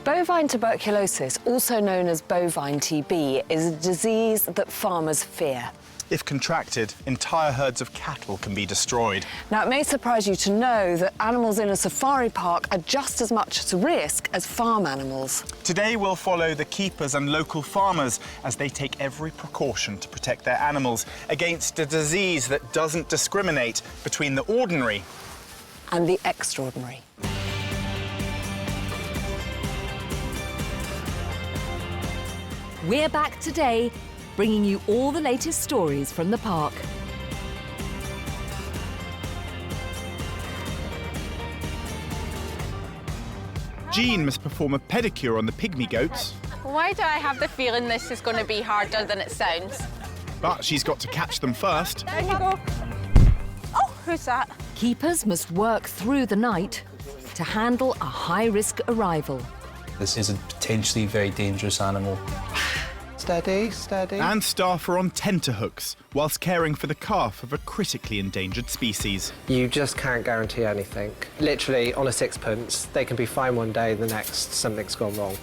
Bovine tuberculosis, also known as bovine TB, is a disease that farmers fear. If contracted, entire herds of cattle can be destroyed. Now, it may surprise you to know that animals in a safari park are just as much at risk as farm animals. Today we'll follow the keepers and local farmers as they take every precaution to protect their animals against a disease that doesn't discriminate between the ordinary and the extraordinary. We're back today, bringing you all the latest stories from the park. Jean must perform a pedicure on the pygmy goats, Why do I have the feeling this is going to be harder than it sounds? but she's got to catch them first. There you go. Oh, who's that? Keepers must work through the night to handle a high-risk arrival. This is a potentially very dangerous animal. Steady, steady. And staff are on tenterhooks whilst caring for the calf of a critically endangered species. You just can't guarantee anything. Literally, on a sixpence, they can be fine one day, the next, something's gone wrong.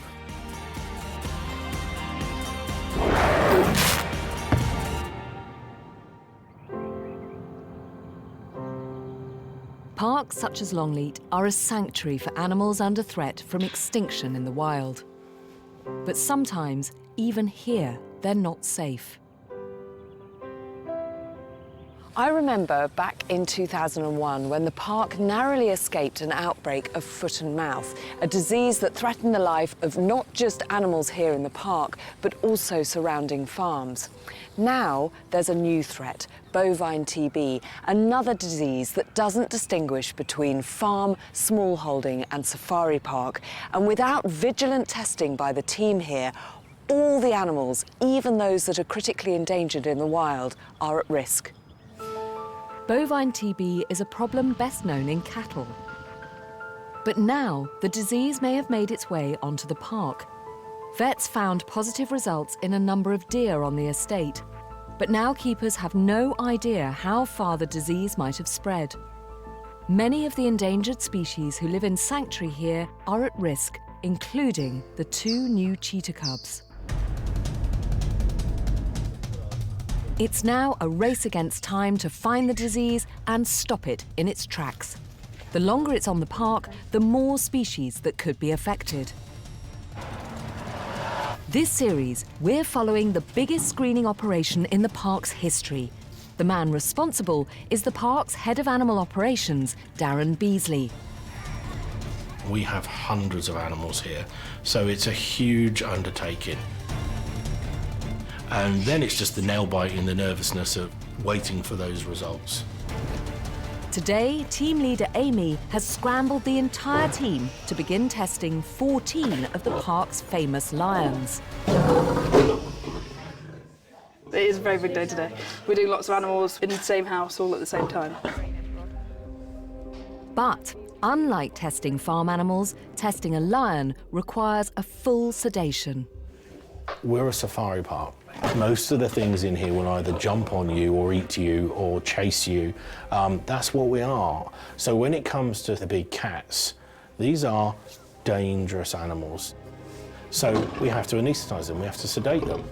Parks such as Longleat are a sanctuary for animals under threat from extinction in the wild. But sometimes, even here, they're not safe. I remember back in 2001 when the park narrowly escaped an outbreak of foot and mouth, a disease that threatened the life of not just animals here in the park, but also surrounding farms. Now there's a new threat, bovine TB, another disease that doesn't distinguish between farm, smallholding and safari park. And without vigilant testing by the team here, all the animals, even those that are critically endangered in the wild, are at risk. Bovine TB is a problem best known in cattle. But now, the disease may have made its way onto the park. Vets found positive results in a number of deer on the estate. But now keepers have no idea how far the disease might have spread. Many of the endangered species who live in sanctuary here are at risk, including the 2 new cheetah cubs. It's now a race against time to find the disease and stop it in its tracks. The longer it's on the park, the more species that could be affected. This series, we're following the biggest screening operation in the park's history. The man responsible is the park's head of animal operations, Darren Beasley. We have hundreds of animals here, so it's a huge undertaking. And then it's just the nail bite and the nervousness of waiting for those results. Today, team leader Amy has scrambled the entire team to begin testing 14 of the park's famous lions. It is a very big day today. We're doing lots of animals in the same house all at the same time. But unlike testing farm animals, testing a lion requires a full sedation. We're a safari park. Most of the things in here will either jump on you or eat you or chase you. That's what we are. So when it comes to the big cats, these are dangerous animals. So we have to anaesthetize them, we have to sedate them.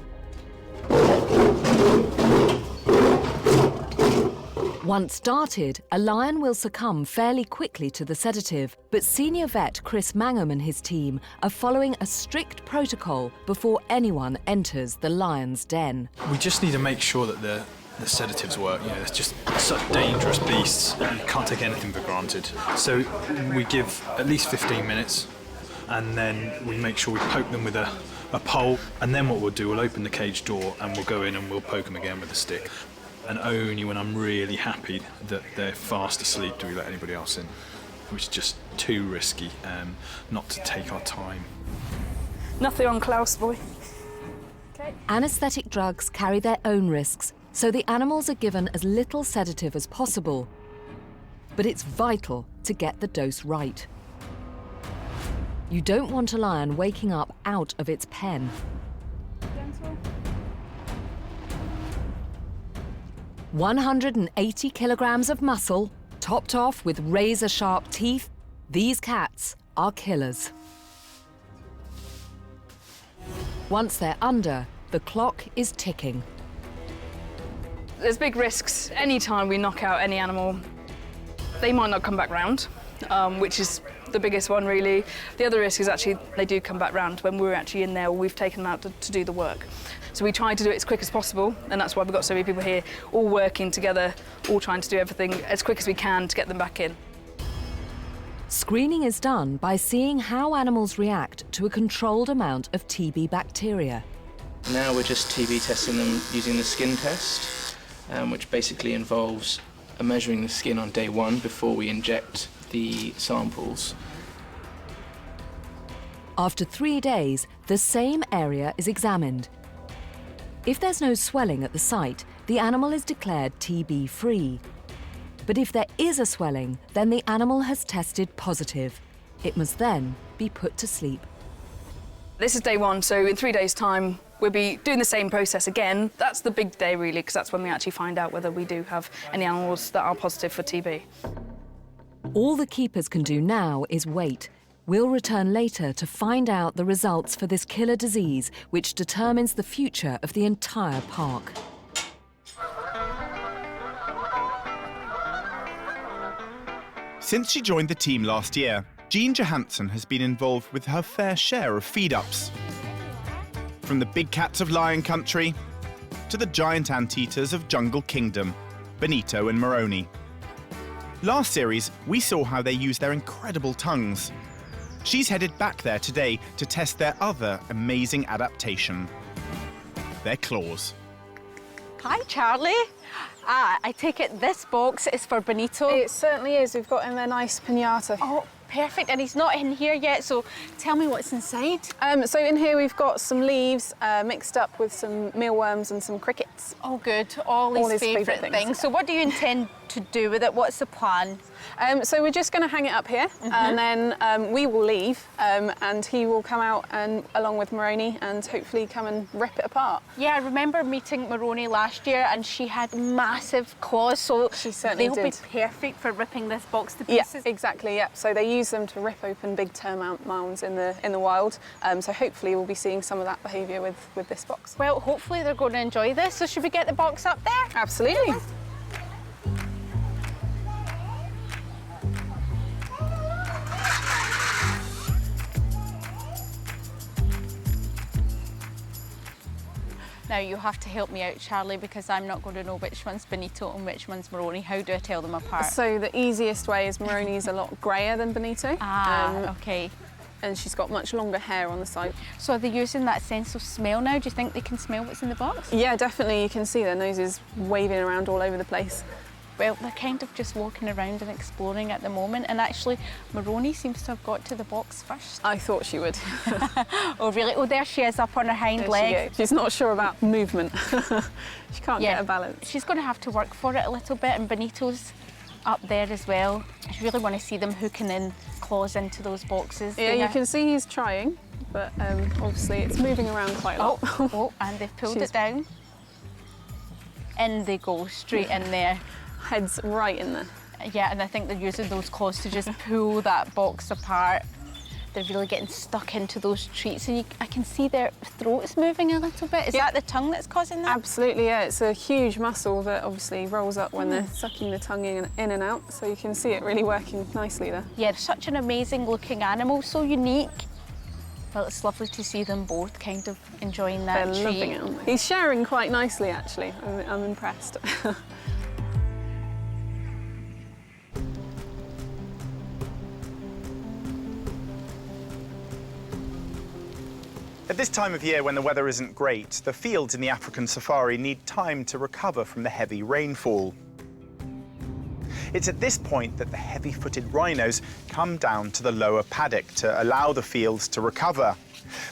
Once started, a lion will succumb fairly quickly to the sedative, but senior vet Chris Mangum and his team are following a strict protocol before anyone enters the lion's den. We just need to make sure that the sedatives work. You know, it's just such dangerous beasts. You can't take anything for granted. So we give at least 15 minutes, and then we make sure we poke them with a pole, and then what we'll do, we'll open the cage door and we'll go in and we'll poke them again with a stick. And only when I'm really happy that they're fast asleep do we let anybody else in, which is just too risky not to take our time. Nothing on Klaus, boy. Anesthetic drugs carry their own risks, so the animals are given as little sedative as possible. But it's vital to get the dose right. You don't want a lion waking up out of its pen. 180 kilograms of muscle, topped off with razor-sharp teeth, these cats are killers. Once they're under, the clock is ticking. There's big risks. Any time we knock out any animal, they might not come back round, which is the biggest one, really. The other risk is actually they do come back round when we're actually in there or we've taken them out to do the work. So we try to do it as quick as possible, and that's why we've got so many people here, all working together, all trying to do everything as quick as we can to get them back in. Screening is done by seeing how animals react to a controlled amount of TB bacteria. Now we're just TB testing them using the skin test, which basically involves measuring the skin on day 1 before we inject the samples. After 3 days, the same area is examined. If there's no swelling at the site, the animal is declared TB-free. But if there is a swelling, then the animal has tested positive. It must then be put to sleep. This is day 1, so in 3 days' time, we'll be doing the same process again. That's the big day, really, because that's when we actually find out whether we do have any animals that are positive for TB. All the keepers can do now is wait. We'll return later to find out the results for this killer disease, which determines the future of the entire park. Since she joined the team last year, Jean Johansson has been involved with her fair share of feed-ups. From the big cats of Lion Country to the giant anteaters of Jungle Kingdom, Benito and Moroni. Last series, we saw how they use their incredible tongues. She's headed back there today to test their other amazing adaptation, their claws. Hi, Charlie. I take it this box is for Benito. It certainly is. We've got him a nice pinata. Oh, perfect. And he's not in here yet, so tell me what's inside. So in here we've got some leaves mixed up with some mealworms and some crickets. Oh, good. All his favourite things. So what do you intend to do with it? What's the plan? So we're just going to hang it up here, and then we will leave, and he will come out and along with Moroni and hopefully come and rip it apart. Yeah, I remember meeting Moroni last year, and she had massive claws, so she certainly they'll did. be perfect for ripping this box to pieces. Yeah, exactly. Yeah. So they use them to rip open big termite mounds in the wild. So hopefully we'll be seeing some of that behaviour with this box. Well, hopefully they're going to enjoy this. So should we get the box up there? Absolutely. Now you have to help me out, Charlie, because I'm not going to know which one's Benito and which one's Moroni. How do I tell them apart? So the easiest way is Moroni's a lot greyer than Benito. Okay. And she's got much longer hair on the side. So are they using that sense of smell now? Do you think they can smell what's in the box? Yeah, definitely. You can see their noses waving around all over the place. Well, they're kind of just walking around and exploring at the moment, and actually Moroni seems to have got to the box first. I thought she would. Oh, really? Oh, there she is up on her hind leg. She's not sure about movement. She can't get a balance. She's going to have to work for it a little bit, and Benito's up there as well. I really want to see them hooking in claws into those boxes. Yeah, you can see he's trying, but obviously it's moving around quite a lot. Oh, and they've pulled it down. In they go, straight in there. Head's right in there. Yeah, and I think they're using those claws to just pull that box apart. They're really getting stuck into those treats, and I can see their throats moving a little bit. Is that the tongue that's causing that? Absolutely, yeah. It's a huge muscle that obviously rolls up when they're sucking the tongue in and out, so you can see it really working nicely there. Yeah, such an amazing looking animal, so unique. Well, it's lovely to see them both kind of enjoying that treat. They're loving it, aren't they? He's sharing quite nicely, actually. I'm impressed. At this time of year when the weather isn't great, the fields in the African safari need time to recover from the heavy rainfall. It's at this point that the heavy-footed rhinos come down to the lower paddock to allow the fields to recover.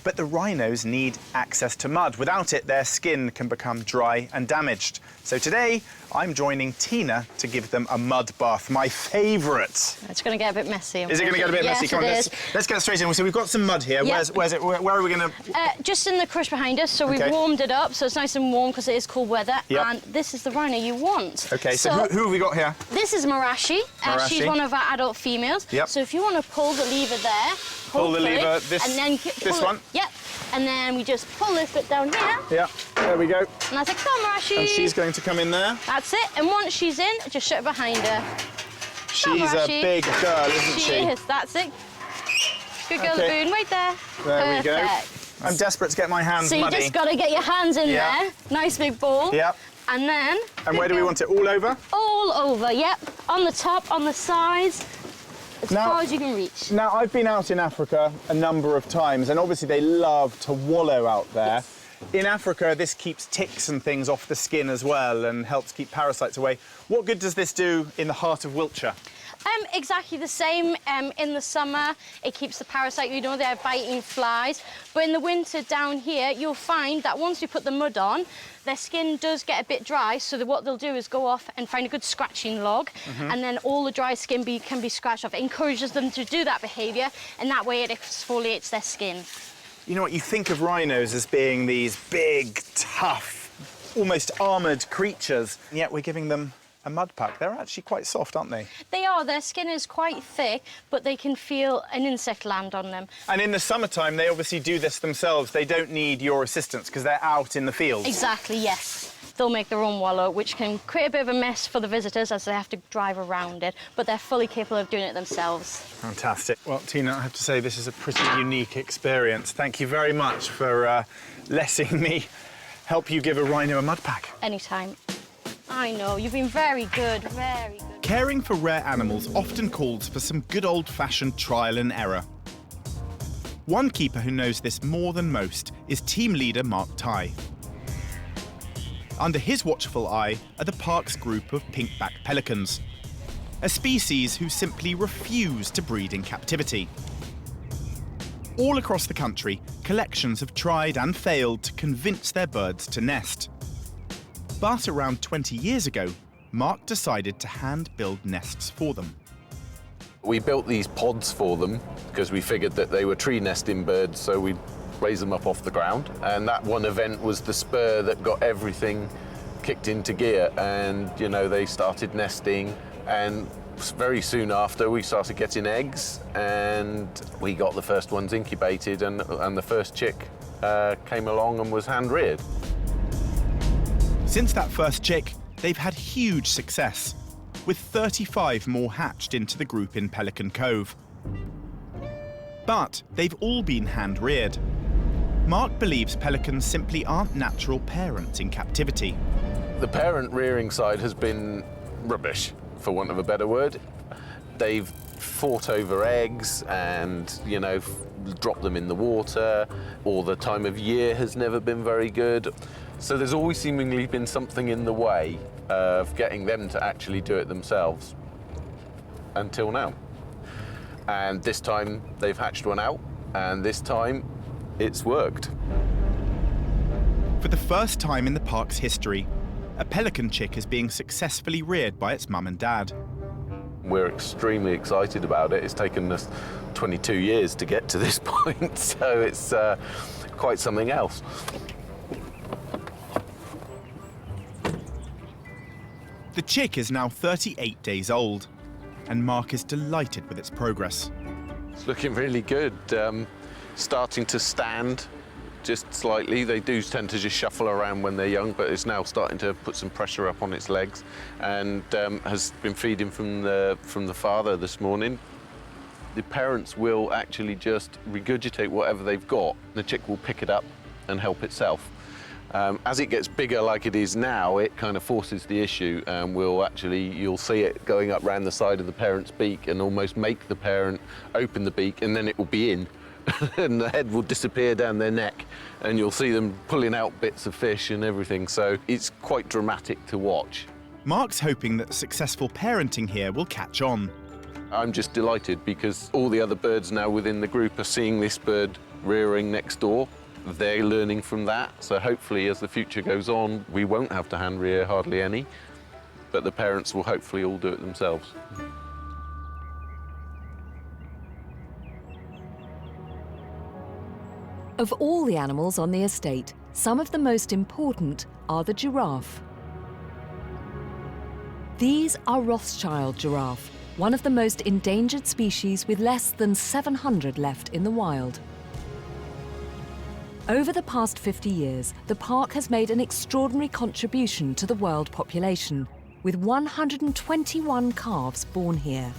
But the rhinos need access to mud. Without it, their skin can become dry and damaged. So today, I'm joining Tina to give them a mud bath, my favourite. It's going to get a bit messy. Is it going to get a bit messy? Come on, let's get straight in. So we've got some mud here. Yep. Where's it? Where are we going to? Just in the crush behind us. So we've warmed it up, so it's nice and warm because it is cold weather. Yep. And this is the rhino you want. Okay. So who have we got here? This is Marashi. She's one of our adult females. Yep. So if you want to pull the lever there, pull the lever. This. And then this one. Yep. And then we just pull this bit down here. Yeah, there we go. And that's it, come Rashi. And she's going to come in there. That's it. And once she's in, just shut it behind her. She's a big girl, isn't she? She is, that's it. Good girl, Okay. Laboon, right there. There we go. Perfect. I'm desperate to get my hands So you muddy. just got to get your hands in Yeah. there. Nice big ball. Yep. And then... And where do we want it? All over? All over, yep. On the top, on the sides, as far as you can reach. Now, I've been out in Africa a number of times, and obviously they love to wallow out there. Yes. In Africa, this keeps ticks and things off the skin as well and helps keep parasites away. What good does this do in the heart of Wiltshire? Exactly the same. In the summer, it keeps the parasite, you know, they're biting flies. But in the winter down here, you'll find that once you put the mud on, their skin does get a bit dry, so that what they'll do is go off and find a good scratching log, and then all the dry skin can be scratched off. It encourages them to do that behaviour, and that way it exfoliates their skin. You know what, you think of rhinos as being these big, tough, almost armoured creatures, and yet we're giving them a mud pack. They're actually quite soft, aren't they? They are. Their skin is quite thick, but they can feel an insect land on them. And in the summertime, they obviously do this themselves. They don't need your assistance because they're out in the fields. Exactly, yes. They'll make their own wallow, which can create a bit of a mess for the visitors as they have to drive around it, but they're fully capable of doing it themselves. Fantastic. Well, Tina, I have to say this is a pretty unique experience. Thank you very much for letting me help you give a rhino a mud pack. Anytime. I know, you've been very good, very good. Caring for rare animals often calls for some good old-fashioned trial and error. One keeper who knows this more than most is team leader Mark Tighe. Under his watchful eye are the park's group of pink-backed pelicans, a species who simply refuse to breed in captivity. All across the country, collections have tried and failed to convince their birds to nest. But around 20 years ago, Mark decided to hand-build nests for them. We built these pods for them because we figured that they were tree nesting birds, so we'd raise them up off the ground. And that one event was the spur that got everything kicked into gear. And, you know, they started nesting, and very soon after we started getting eggs, and we got the first ones incubated, and the first chick came along and was hand-reared. Since that first chick, they've had huge success, with 35 more hatched into the group in Pelican Cove. But they've all been hand-reared. Mark believes pelicans simply aren't natural parents in captivity. The parent rearing side has been rubbish, for want of a better word. They've fought over eggs and, you know, dropped them in the water, or the time of year has never been very good. So there's always seemingly been something in the way of getting them to actually do it themselves, until now. And this time they've hatched one out, and this time it's worked. For the first time in the park's history, a pelican chick is being successfully reared by its mum and dad. We're extremely excited about it. It's taken us 22 years to get to this point, so it's quite something else. The chick is now 38 days old, and Mark is delighted with its progress. It's looking really good. Starting to stand just slightly. They do tend to just shuffle around when they're young, but it's now starting to put some pressure up on its legs, and has been feeding from the father this morning. The parents will actually just regurgitate whatever they've got. The chick will pick it up and help itself. As it gets bigger like it is now, it kind of forces the issue, and you'll see it going up round the side of the parent's beak and almost make the parent open the beak, and then it will be in. And the head will disappear down their neck, and you'll see them pulling out bits of fish and everything, so it's quite dramatic to watch. Mark's hoping that successful parenting here will catch on. I'm just delighted because all the other birds now within the group are seeing this bird rearing next door. They're learning from that, so hopefully as the future goes on, we won't have to hand rear hardly any, but the parents will hopefully all do it themselves. Of all the animals on the estate, some of the most important are the giraffe. These are Rothschild giraffe, one of the most endangered species with less than 700 left in the wild. Over the past 50 years, the park has made an extraordinary contribution to the world population, with 121 calves born here.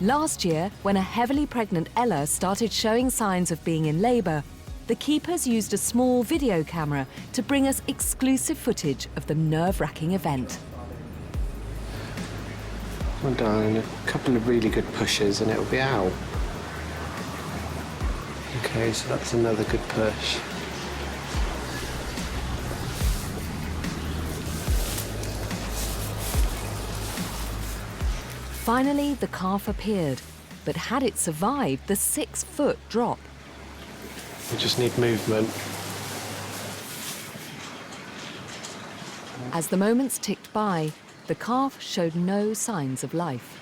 Last year, when a heavily pregnant Ella started showing signs of being in labour, the keepers used a small video camera to bring us exclusive footage of the nerve-wracking event. Well done. A couple of really good pushes and it'll be out. Okay, so that's another good push. Finally, the calf appeared, but had it survived the 6-foot drop? We just need movement. As the moments ticked by, the calf showed no signs of life.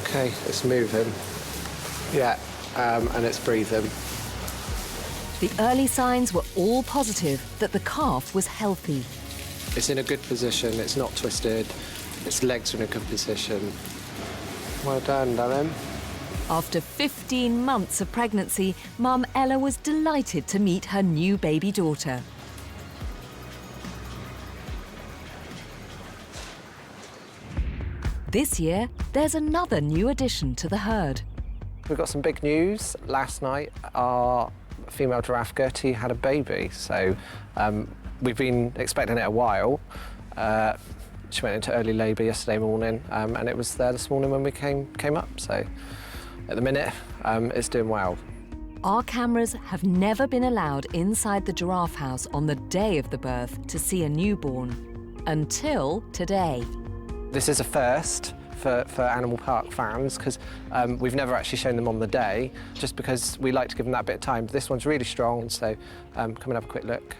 Okay, it's moving. Yeah, and it's breathing. The early signs were all positive that the calf was healthy. It's in a good position, it's not twisted, its legs are in a good position. Well done, darling. After 15 months of pregnancy, Mum Ella was delighted to meet her new baby daughter. This year, there's another new addition to the herd. We've got some big news. Last night, our female giraffe Gertie had a baby, so we've been expecting it a while. She went into early labour yesterday morning, and it was there this morning when we came up. So at the minute, it's doing well. Our cameras have never been allowed inside the giraffe house on the day of the birth to see a newborn, until today. This is a first for Animal Park fans, because we've never actually shown them on the day, just because we like to give them that bit of time. But this one's really strong, so come and have a quick look.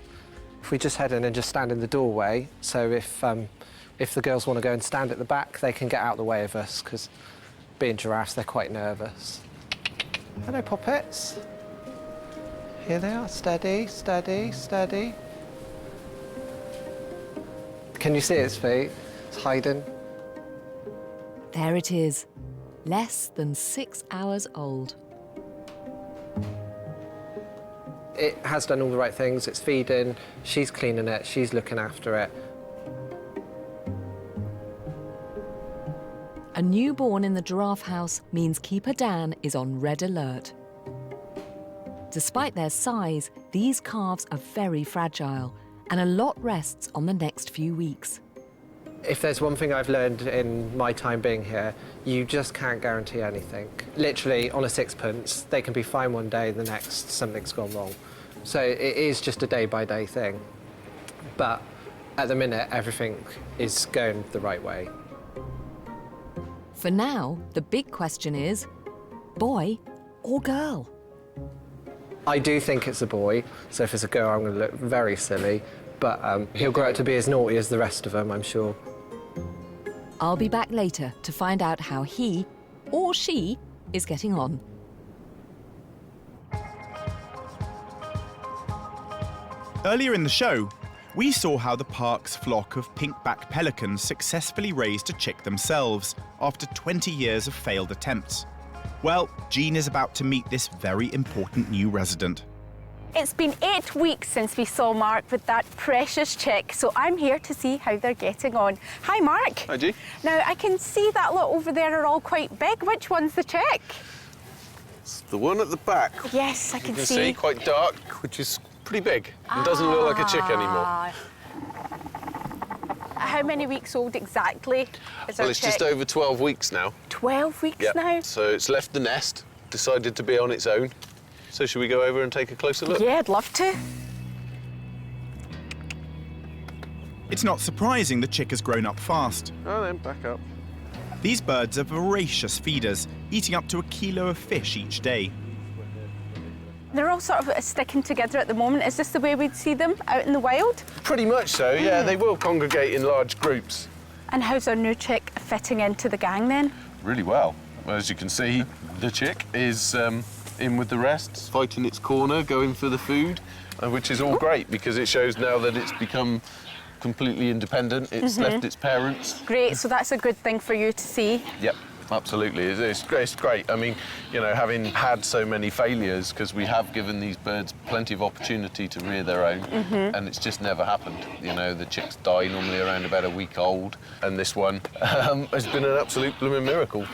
If we just head in and just stand in the doorway, so if the girls want to go and stand at the back, they can get out of the way of us, because being giraffes, they're quite nervous. Hello, poppets. Here they are, steady, steady, steady. Can you see its feet? It's hiding. There it is, less than 6 hours old. It has done all the right things. It's feeding, she's cleaning it, she's looking after it. A newborn in the giraffe house means Keeper Dan is on red alert. Despite their size, these calves are very fragile, and a lot rests on the next few weeks. If there's one thing I've learned in my time being here, you just can't guarantee anything. Literally, on a sixpence, they can be fine one day, the next something's gone wrong. So it is just a day-by-day thing. But at the minute, everything is going the right way. For now, the big question is, boy or girl? I do think it's a boy, so if it's a girl, I'm going to look very silly. But he'll grow up to be as naughty as the rest of them, I'm sure. I'll be back later to find out how he, or she, is getting on. Earlier in the show, we saw how the park's flock of pink-backed pelicans successfully raised a chick themselves after 20 years of failed attempts. Well, Jean is about to meet this very important new resident. It's been 8 weeks since we saw Mark with that precious chick, so I'm here to see how they're getting on. Hi, Mark. Hi, Jean. Now, I can see that lot over there are all quite big. Which one's the chick? It's the one at the back. Yes, I can You can see quite dark, which is pretty big. It doesn't look like a chick anymore. How many weeks old exactly is our Well, it's chick? just over 12 weeks now. 12 weeks Yep. now? So it's left the nest, decided to be on its own. So should we go over and take a closer look? Yeah, I'd love to. It's not surprising the chick has grown up fast. Oh, then back up. These birds are voracious feeders, eating up to 1 kilo of fish each day. They're all sort of sticking together at the moment. Is this the way we'd see them out in the wild? Pretty much so, yeah. They will congregate in large groups. And how's our new chick fitting into the gang then? Really well. As you can see, the chick is in with the rest, fighting its corner, going for the food. which is all great because it shows now that it's become completely independent. It's left its parents. Great, so that's a good thing for you to see. Yep. Absolutely, it's great. I mean, you know, having had so many failures, because we have given these birds plenty of opportunity to rear their own, and it's just never happened. You know, the chicks die normally around about a week old, and this one has been an absolute blooming miracle.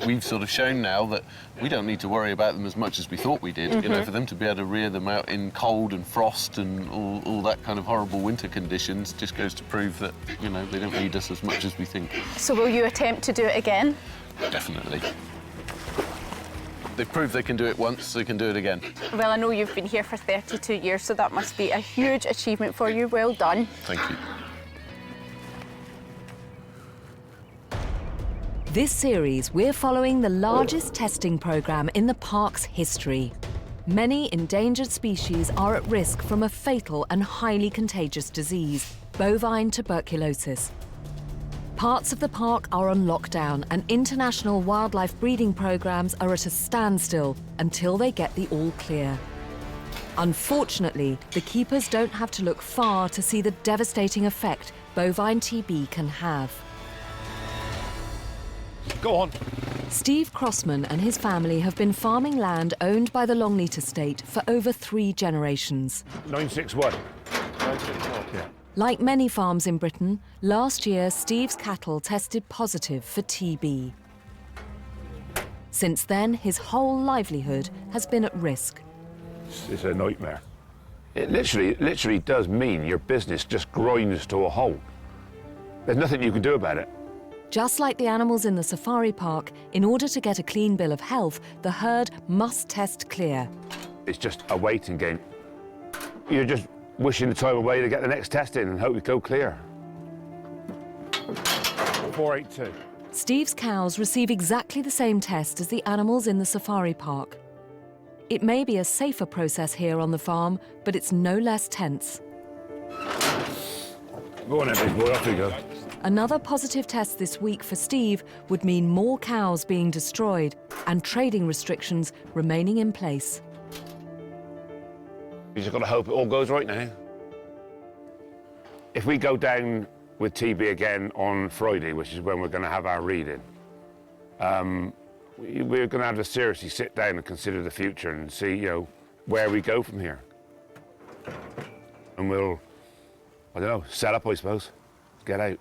We've sort of shown now that we don't need to worry about them as much as we thought we did. You know, for them to be able to rear them out in cold and frost and all that kind of horrible winter conditions just goes to prove that, you know, they don't need us as much as we think. So will you attempt to do it again? Definitely. They've proved they can do it once, they can do it again. Well, I know you've been here for 32 years, so that must be a huge achievement for you. Well done. Thank you. This series, we're following the largest testing programme in the park's history. Many endangered species are at risk from a fatal and highly contagious disease, bovine tuberculosis. Parts of the park are on lockdown and international wildlife breeding programmes are at a standstill until they get the all clear. Unfortunately, the keepers don't have to look far to see the devastating effect bovine TB can have. Go on. Steve Crossman and his family have been farming land owned by the Longleat estate for over 3 generations. 961. 961, yeah. Like many farms in Britain, last year Steve's cattle tested positive for TB. Since then, his whole livelihood has been at risk. It's a nightmare. It literally does mean your business just grinds to a halt. There's nothing you can do about it. Just like the animals in the safari park, in order to get a clean bill of health, the herd must test clear. It's just a waiting game. You're just wishing the time away to get the next test in and hope you go clear. 482. Steve's cows receive exactly the same test as the animals in the safari park. It may be a safer process here on the farm, but it's no less tense. Go on then, big boy, off you go. Another positive test this week for Steve would mean more cows being destroyed and trading restrictions remaining in place. You just got to hope it all goes right now. If we go down with TB again on Friday, which is when we're going to have our reading, we're going to have to seriously sit down and consider the future and see, you know, where we go from here. And we'll, I don't know, set up, I suppose, get out.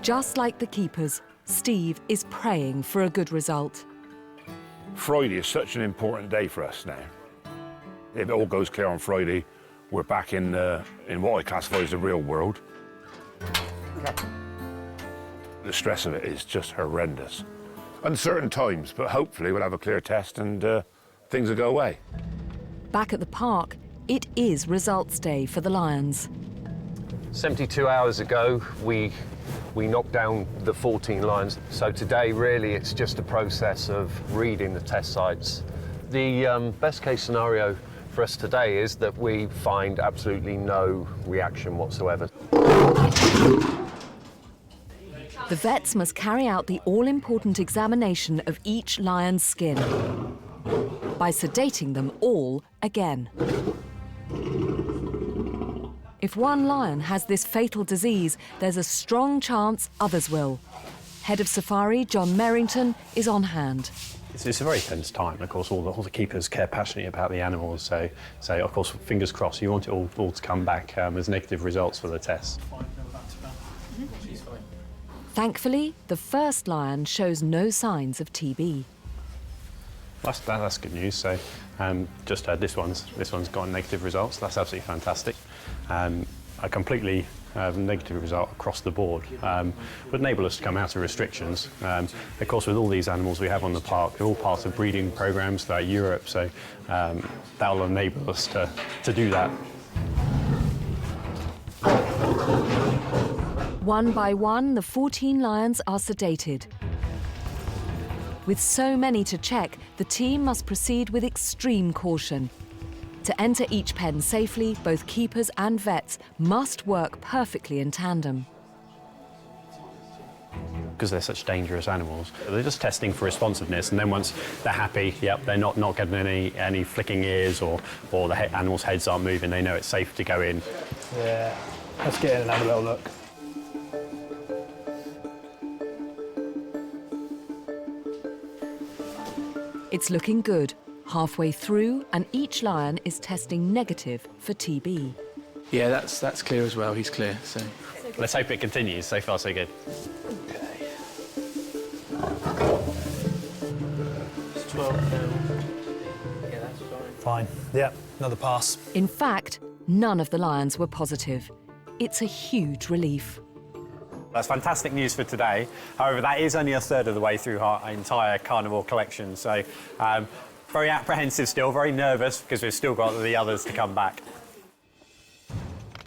Just like the keepers, Steve is praying for a good result. Friday is such an important day for us now. If it all goes clear on Friday, we're back in what I classify as the real world. The stress of it is just horrendous. Uncertain times, but hopefully we'll have a clear test and things will go away. Back at the park, it is results day for the lions. 72 hours ago, we knocked down the 14 lions. So today, really, it's just a process of reading the test sites. The best case scenario for us today is that we find absolutely no reaction whatsoever. The vets must carry out the all-important examination of each lion's skin by sedating them all again. If one lion has this fatal disease, there's a strong chance others will. Head of Safari, John Merrington, is on hand. It's a very tense time. Of course, all the keepers care passionately about the animals. So of course, fingers crossed, you want it all to come back as negative results for the tests. Thankfully, the first lion shows no signs of TB. That's good news. So just heard this one's got negative results. That's absolutely fantastic. A completely negative result across the board would enable us to come out of restrictions. Of course, with all these animals we have on the park, they're all part of breeding programs throughout Europe, so that will enable us to do that. One by one, the 14 lions are sedated. With so many to check, the team must proceed with extreme caution. To enter each pen safely, both keepers and vets must work perfectly in tandem. because they're such dangerous animals. They're just testing for responsiveness, and then once they're happy, yep, they're not getting any flicking ears or the animals' heads aren't moving, they know it's safe to go in. Yeah, let's get in and have a little look. It's looking good. Halfway through, and each lion is testing negative for TB. Yeah, that's clear as well. He's clear. So let's hope it continues. So far, so good. Okay. It's 12 now. Yeah, that's fine. Fine. Yeah, another pass. In fact, none of the lions were positive. It's a huge relief. That's fantastic news for today. However, that is only a third of the way through our entire carnivore collection. So very apprehensive still, very nervous because we've still got the others to come back.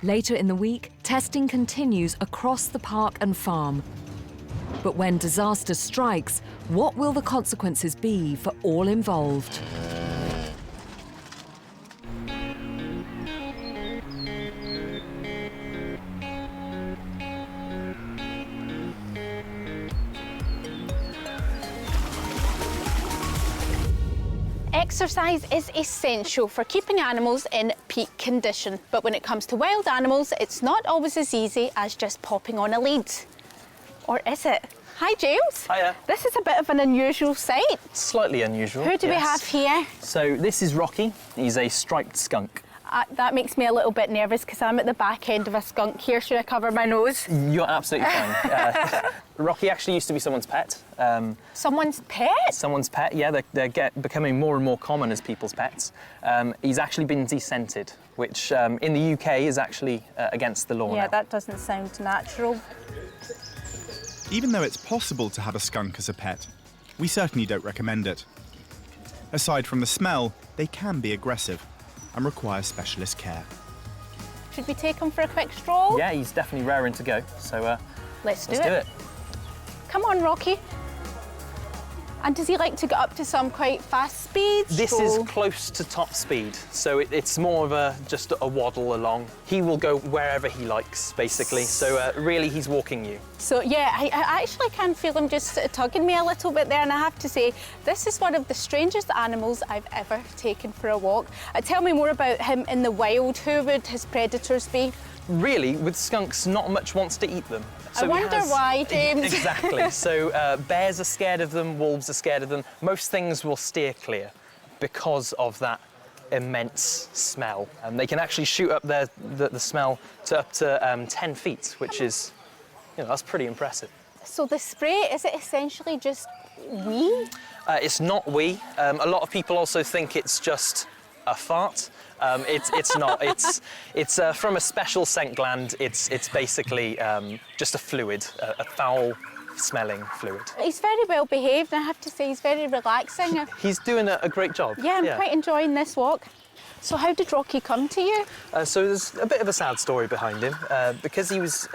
Later in the week, testing continues across the park and farm. But when disaster strikes, what will the consequences be for all involved? Exercise is essential for keeping animals in peak condition, but when it comes to wild animals, it's not always as easy as just popping on a lead. Or is it? Hi, James. Hiya. This is a bit of an unusual sight. Slightly unusual. Who do we have here? So this is Rocky. He's a striped skunk. That makes me a little bit nervous because I'm at the back end of a skunk here. Should I cover my nose? You're absolutely fine. Rocky actually used to be someone's pet. Someone's pet? Someone's pet, yeah. They're becoming more and more common as people's pets. He's actually been descented, which in the UK is actually against the law Yeah, now. that doesn't sound natural. Even though it's possible to have a skunk as a pet, we certainly don't recommend it. Aside from the smell, they can be aggressive and require specialist care. Should we take him for a quick stroll? Yeah, he's definitely raring to go, so let's do do it. Come on, Rocky. And does he like to get up to some quite fast speeds? This is close to top speed, so it's more of just a waddle along. He will go wherever he likes, basically, so really he's walking you. So yeah, I actually can feel him just tugging me a little bit there, and I have to say, this is one of the strangest animals I've ever taken for a walk. Tell me more about him in the wild. Who would his predators be? Really, with skunks, not much wants to eat them. So I wonder why, James. Exactly. So bears are scared of them, wolves are scared of them. Most things will steer clear because of that immense smell. And they can actually shoot up the smell to up to 10 feet, which is, that's pretty impressive. So the spray, is it essentially just wee? It's not wee. A lot of people also think it's just a fart. It's not. It's from a special scent gland. It's basically just a fluid, a foul-smelling fluid. He's very well behaved, and I have to say he's very relaxing. He's doing a great job. Yeah, I'm quite enjoying this walk. So how did Rocky come to you? So there's a bit of a sad story behind him. Because he was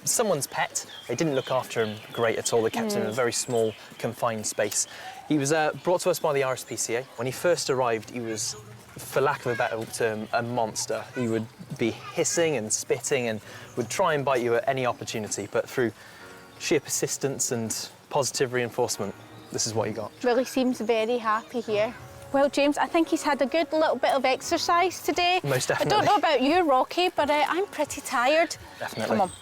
someone's pet, they didn't look after him great at all. They kept him in a very small, confined space. He was brought to us by the RSPCA. When he first arrived, he was, for lack of a better term, a monster. He would be hissing and spitting and would try and bite you at any opportunity, but through sheer persistence and positive reinforcement, this is what he got. Well, he seems very happy here. Well, James, I think he's had a good little bit of exercise today. Most definitely. I don't know about you, Rocky, but I'm pretty tired. Definitely. Come on.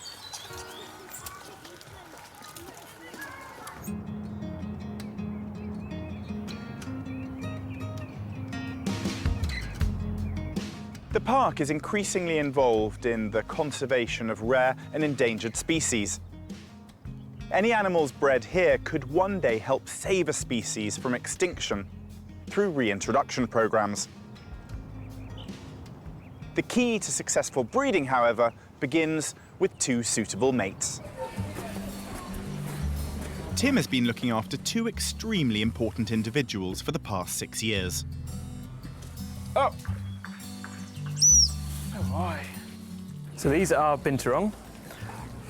The park is increasingly involved in the conservation of rare and endangered species. Any animals bred here could one day help save a species from extinction through reintroduction programs. The key to successful breeding, however, begins with two suitable mates. Tim has been looking after two extremely important individuals for the past 6 years. Oh! So these are binturong.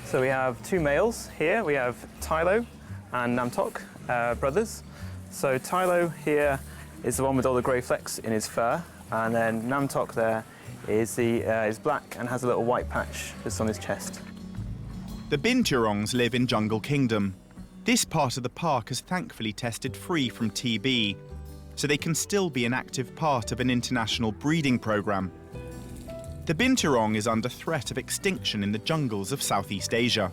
So we have two males here. We have Tylo and Namtok, brothers. So Tylo here is the one with all the grey flecks in his fur, and then Namtok there is black and has a little white patch just on his chest. The binturongs live in Jungle Kingdom. This part of the park has thankfully tested free from TB, so they can still be an active part of an international breeding programme. The binturong is under threat of extinction in the jungles of Southeast Asia.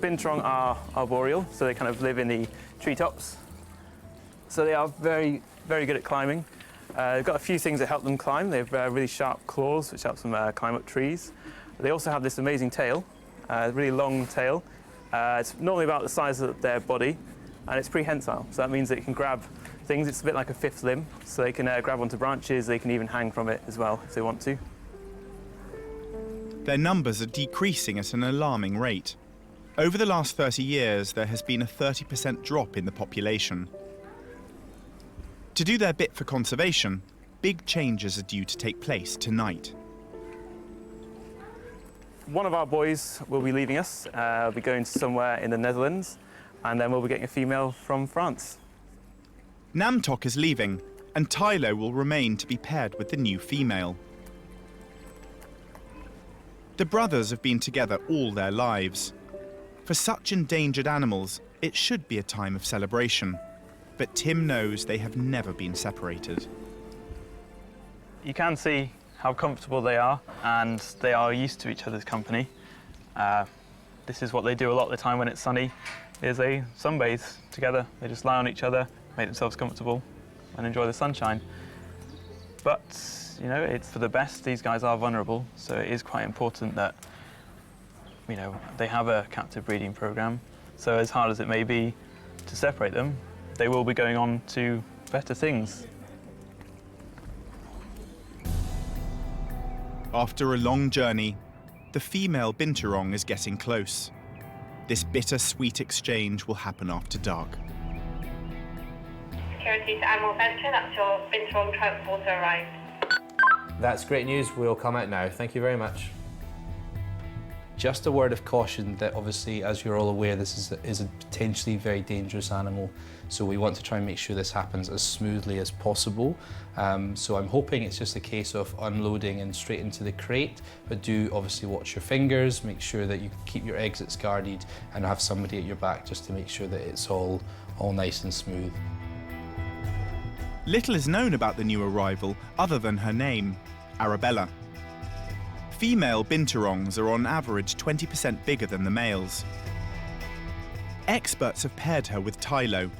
Binturong are arboreal, so they kind of live in the treetops. So they are very, very good at climbing. They've got a few things that help them climb. They have really sharp claws, which helps them climb up trees. They also have this amazing tail, really long tail. It's normally about the size of their body, and it's prehensile, so that means that it can grab things. It's a bit like a fifth limb, so they can grab onto branches. They can even hang from it as well, if they want to. Their numbers are decreasing at an alarming rate. Over the last 30 years, there has been a 30% drop in the population. To do their bit for conservation, big changes are due to take place tonight. One of our boys will be leaving us. We'll be going somewhere in the Netherlands, and then we'll be getting a female from France. Namtok is leaving, and Tylo will remain to be paired with the new female. The brothers have been together all their lives. For such endangered animals, it should be a time of celebration. But Tim knows they have never been separated. You can see how comfortable they are, and they are used to each other's company. This is what they do a lot of the time when it's sunny, is they sunbathe together. They just lie on each other, make themselves comfortable, and enjoy the sunshine. But, you know, it's for the best. These guys are vulnerable, so it is quite important that, you know, they have a captive breeding program. So as hard as it may be to separate them, they will be going on to better things. After a long journey, the female binturong is getting close. This bittersweet exchange will happen after dark. Security to Animal Venture, that's your binturong transporter arrived. That's great news. We'll come out now. Thank you very much. Just a word of caution that obviously, as you're all aware, this is a potentially very dangerous animal. So we want to try and make sure this happens as smoothly as possible. So I'm hoping it's just a case of unloading and straight into the crate, but do obviously watch your fingers, make sure that you keep your exits guarded and have somebody at your back just to make sure that it's all nice and smooth. Little is known about the new arrival other than her name, Arabella. Female binturongs are on average 20% bigger than the males. Experts have paired her with Tylo,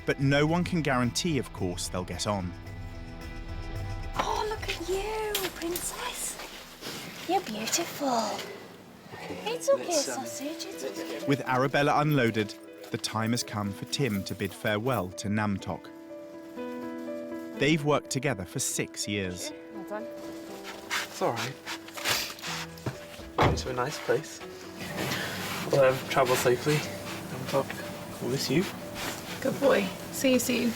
but no one can guarantee, of course, they'll get on. Oh, look at you, princess. You're beautiful. It's okay, sausage. It's okay. With Arabella unloaded, the time has come for Tim to bid farewell to Namtok. They've worked together for 6 years. Well done. It's all right. Going to a nice place. We'll travel safely. Namtok, we'll miss you. Good boy. See you soon.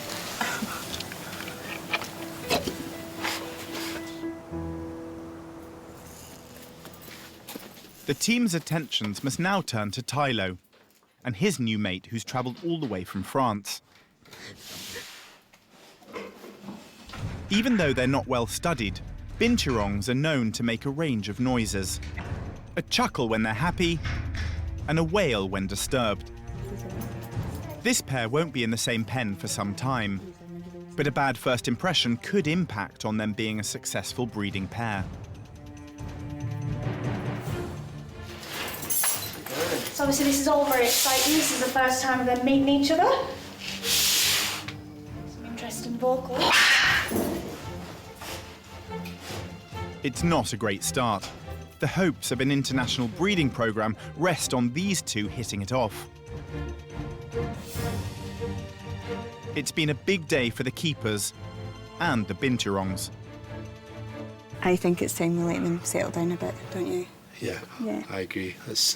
The team's attentions must now turn to Tylo and his new mate who's travelled all the way from France. Even though they're not well studied, binturongs are known to make a range of noises. A chuckle when they're happy, and a wail when disturbed. This pair won't be in the same pen for some time, but a bad first impression could impact on them being a successful breeding pair. So obviously this is all very exciting. This is the first time of them meeting each other. Some interesting vocals. It's not a great start. The hopes of an international breeding programme rest on these two hitting it off. It's been a big day for the keepers and the binturongs. I think it's time we let them settle down a bit, don't you? Yeah, Yeah. I agree. Let's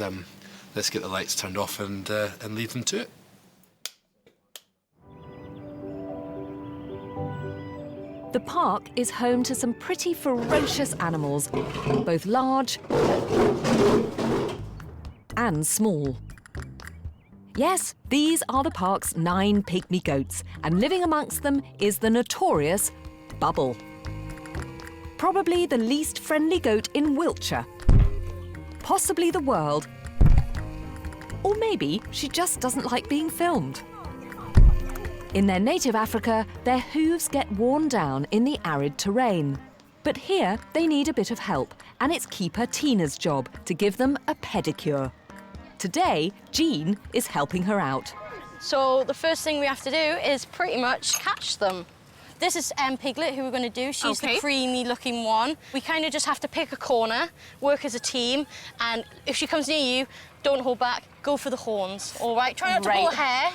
get the lights turned off and leave them to it. The park is home to some pretty ferocious animals, both large and small. Yes, these are the park's 9 pygmy goats, and living amongst them is the notorious Bubble. Probably the least friendly goat in Wiltshire, possibly the world, Or maybe she just doesn't like being filmed. In their native Africa, their hooves get worn down in the arid terrain. But here, they need a bit of help, and it's keeper Tina's job to give them a pedicure. Today, Jean is helping her out. So the first thing we have to do is pretty much catch them. This is Piglet, who we're going to do. She's the creamy-looking one. We kind of just have to pick a corner, work as a team, and if she comes near you, don't hold back, go for the horns, all right? Try not to pull her hair.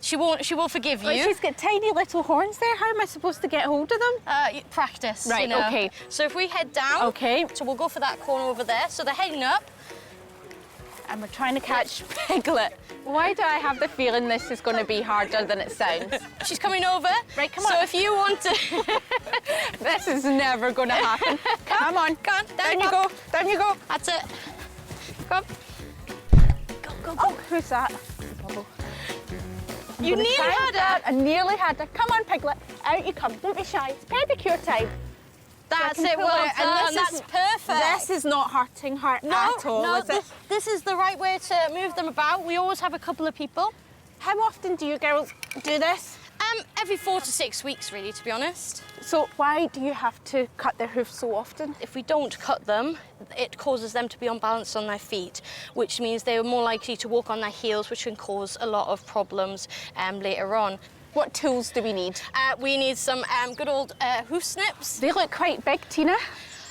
She will forgive you. But she's got tiny little horns there. How am I supposed to get hold of them? Practice, Right, you know. OK. So if we head down, so we'll go for that corner over there. So they're heading up. And we're trying to catch Piglet. Why do I have the feeling this is going to be harder than it sounds? She's coming over. Right, come on. So if you want to... This is never going to happen. Come on. Come on. Down you go. Down you go. That's it. Come. Go, go, go. Oh, who's that? You nearly had her. I nearly had her. Come on, Piglet. Out you come. Don't be shy. It's pedicure time. That's it, well done. That's perfect. This is not hurting her at all, is it? This is the right way to move them about. We always have a couple of people. How often do you girls do this? Every 4 to 6 weeks, really, to be honest. So why do you have to cut their hoofs so often? If we don't cut them, it causes them to be unbalanced on their feet, which means they're more likely to walk on their heels, which can cause a lot of problems later on. What tools do we need? We need some good old hoof snips. They look quite big, Tina.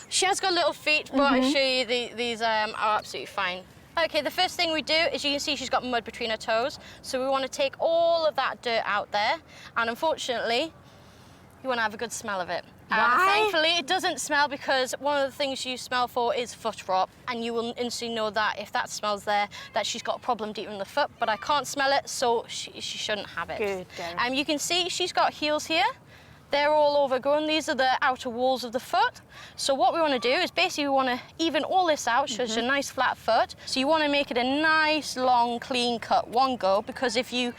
She has got little feet, but I assure you these are absolutely fine. OK, the first thing we do is you can see she's got mud between her toes, so we want to take all of that dirt out there, and unfortunately, you want to have a good smell of it. Thankfully, it doesn't smell because one of the things you smell for is foot rot, and you will instantly know that if that smells there, that she's got a problem deep in the foot, but I can't smell it, so she shouldn't have it. Good girl. You can see she's got heels here. They're all overgrown. These are the outer walls of the foot. So what we want to do is basically we want to even all this out so it's a nice flat foot. So you want to make it a nice, long, clean cut, one go, because if you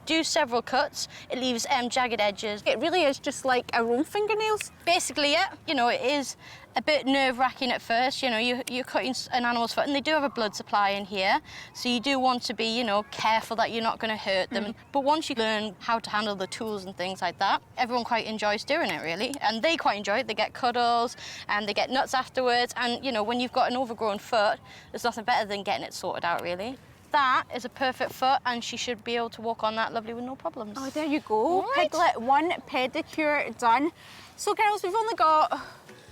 do several cuts, it leaves jagged edges. It really is just like our own fingernails. Basically, yeah. You know, it is a bit nerve-wracking at first. You know, you're cutting an animal's foot, and they do have a blood supply in here, so you do want to be, you know, careful that you're not going to hurt them. But once you learn how to handle the tools and things like that, everyone quite enjoys doing it, really, and they quite enjoy it. They get cuddles, and they get nuts afterwards, and, you know, when you've got an overgrown foot, there's nothing better than getting it sorted out, really. That is a perfect foot, and she should be able to walk on that lovely with no problems. Oh, there you go. Right. Piglet, one pedicure done. So, girls, we've only got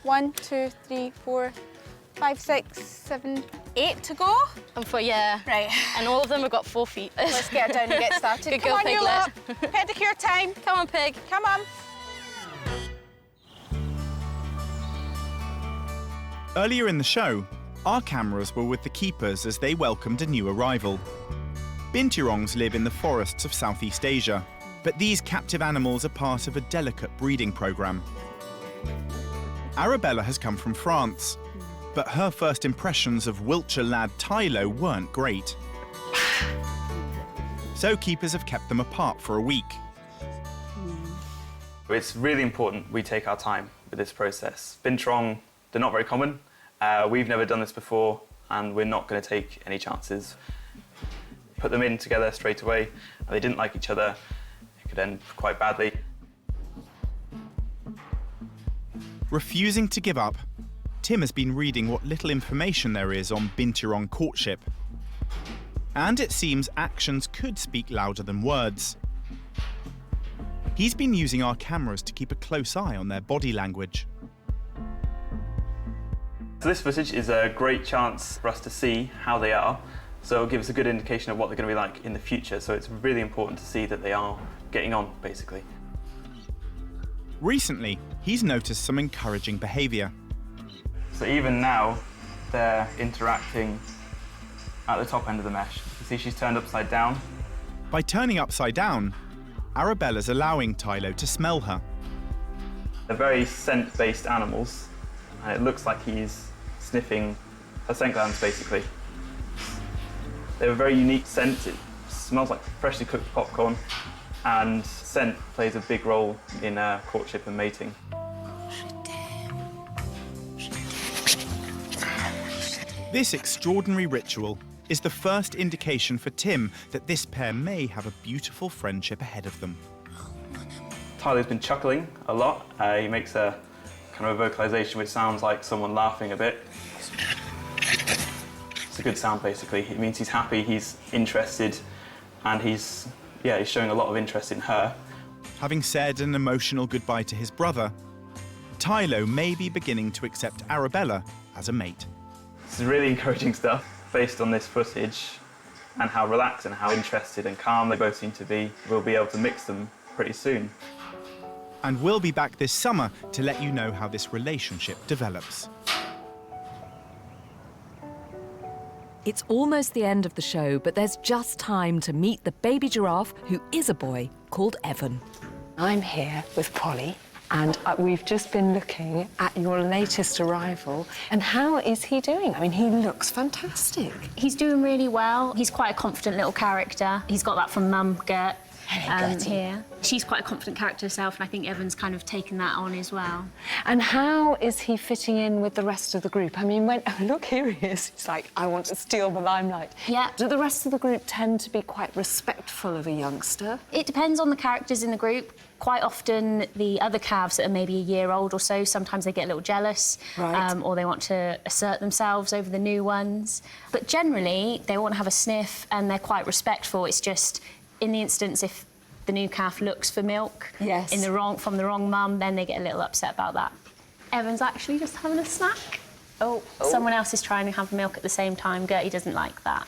1, 2, 3, 4, 5, 6, 7, 8 to go. And right. And all of them have got 4 feet. Let's get her down and get started. Good Come girl, on, you lot. Piglet. Pedicure time. Come on, Pig. Come on. Earlier in the show, our cameras were with the keepers as they welcomed a new arrival. Binturongs live in the forests of Southeast Asia, but these captive animals are part of a delicate breeding programme. Arabella has come from France, but her first impressions of Wiltshire lad Tylo weren't great. So keepers have kept them apart for a week. It's really important we take our time with this process. Binturong, they're not very common. We've never done this before, and we're not going to take any chances. Put them in together straight away, and they didn't like each other. It could end quite badly. Refusing to give up, Tim has been reading what little information there is on Binturong courtship. And it seems actions could speak louder than words. He's been using our cameras to keep a close eye on their body language. So this footage is a great chance for us to see how they are, so it'll give us a good indication of what they're going to be like in the future, so it's really important to see that they are getting on, basically. Recently, he's noticed some encouraging behaviour. So even now, they're interacting at the top end of the mesh. You see she's turned upside down. By turning upside down, Arabella's allowing Tylo to smell her. They're very scent-based animals, and it looks like he's sniffing her scent glands, basically. They have a very unique scent. It smells like freshly cooked popcorn, and scent plays a big role in courtship and mating. This extraordinary ritual is the first indication for Tim that this pair may have a beautiful friendship ahead of them. Tyler's been chuckling a lot. He makes a kind of a vocalisation which sounds like someone laughing a bit. It's a good sound, basically. It means he's happy, he's interested, and he's showing a lot of interest in her. Having said an emotional goodbye to his brother, Tylo may be beginning to accept Arabella as a mate. This is really encouraging stuff based on this footage and how relaxed and how interested and calm they both seem to be. We'll be able to mix them pretty soon. And we'll be back this summer to let you know how this relationship develops. It's almost the end of the show, but there's just time to meet the baby giraffe, who is a boy, called Evan. I'm here with Polly, and we've just been looking at your latest arrival. And how is he doing? I mean, he looks fantastic. He's doing really well. He's quite a confident little character. He's got that from Mum, Gert. Here. She's quite a confident character herself, and I think Evan's kind of taken that on as well. And how is he fitting in with the rest of the group? I mean, look, here he is. He's like, I want to steal the limelight. Yeah. Do the rest of the group tend to be quite respectful of a youngster? It depends on the characters in the group. Quite often, the other calves that are maybe a year old or so, sometimes they get a little jealous, right. Or they want to assert themselves over the new ones. But generally, they want to have a sniff, and they're quite respectful. It's just, in the instance, if the new calf looks for milk yes. from the wrong mum, then they get a little upset about that. Evan's actually just having a snack. Oh. Someone else is trying to have milk at the same time. Gertie doesn't like that.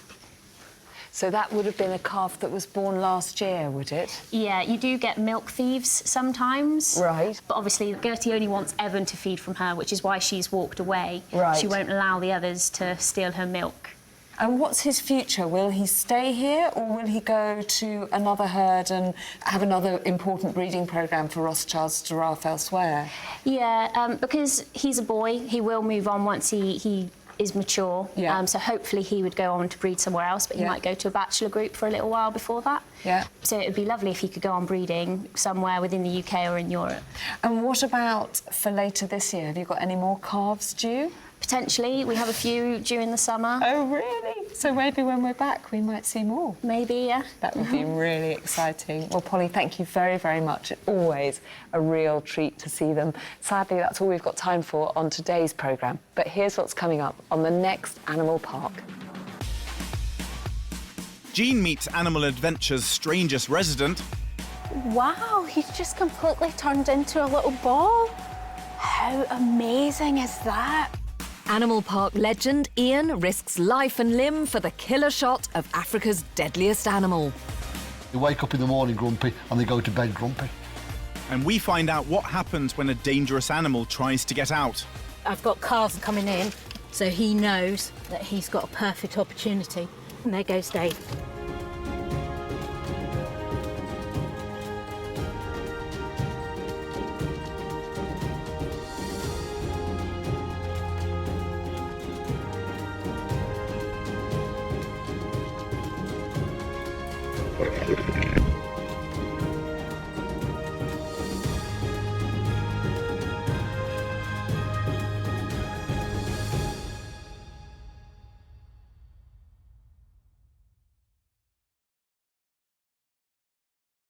So that would have been a calf that was born last year, would it? Yeah, you do get milk thieves sometimes. Right. But obviously, Gertie only wants Evan to feed from her, which is why she's walked away. Right. She won't allow the others to steal her milk. And what's his future? Will he stay here, or will he go to another herd and have another important breeding programme for Rothschild's giraffe elsewhere? Yeah, because he's a boy, he will move on once he is mature. Yeah. So hopefully he would go on to breed somewhere else, but he might go to a bachelor group for a little while before that. Yeah. So it would be lovely if he could go on breeding somewhere within the UK or in Europe. And what about for later this year? Have you got any more calves due? Potentially. We have a few due in the summer. Oh, really? So maybe when we're back we might see more? Maybe, yeah. That would be really exciting. Well, Polly, thank you very, very much. It's always a real treat to see them. Sadly, that's all we've got time for on today's programme. But here's what's coming up on the next Animal Park. Jean meets Animal Adventure's strangest resident. Wow, he's just completely turned into a little ball. How amazing is that? Animal Park legend Ian risks life and limb for the killer shot of Africa's deadliest animal. They wake up in the morning grumpy and they go to bed grumpy. And we find out what happens when a dangerous animal tries to get out. I've got cars coming in, so he knows that he's got a perfect opportunity. And there goes Dave.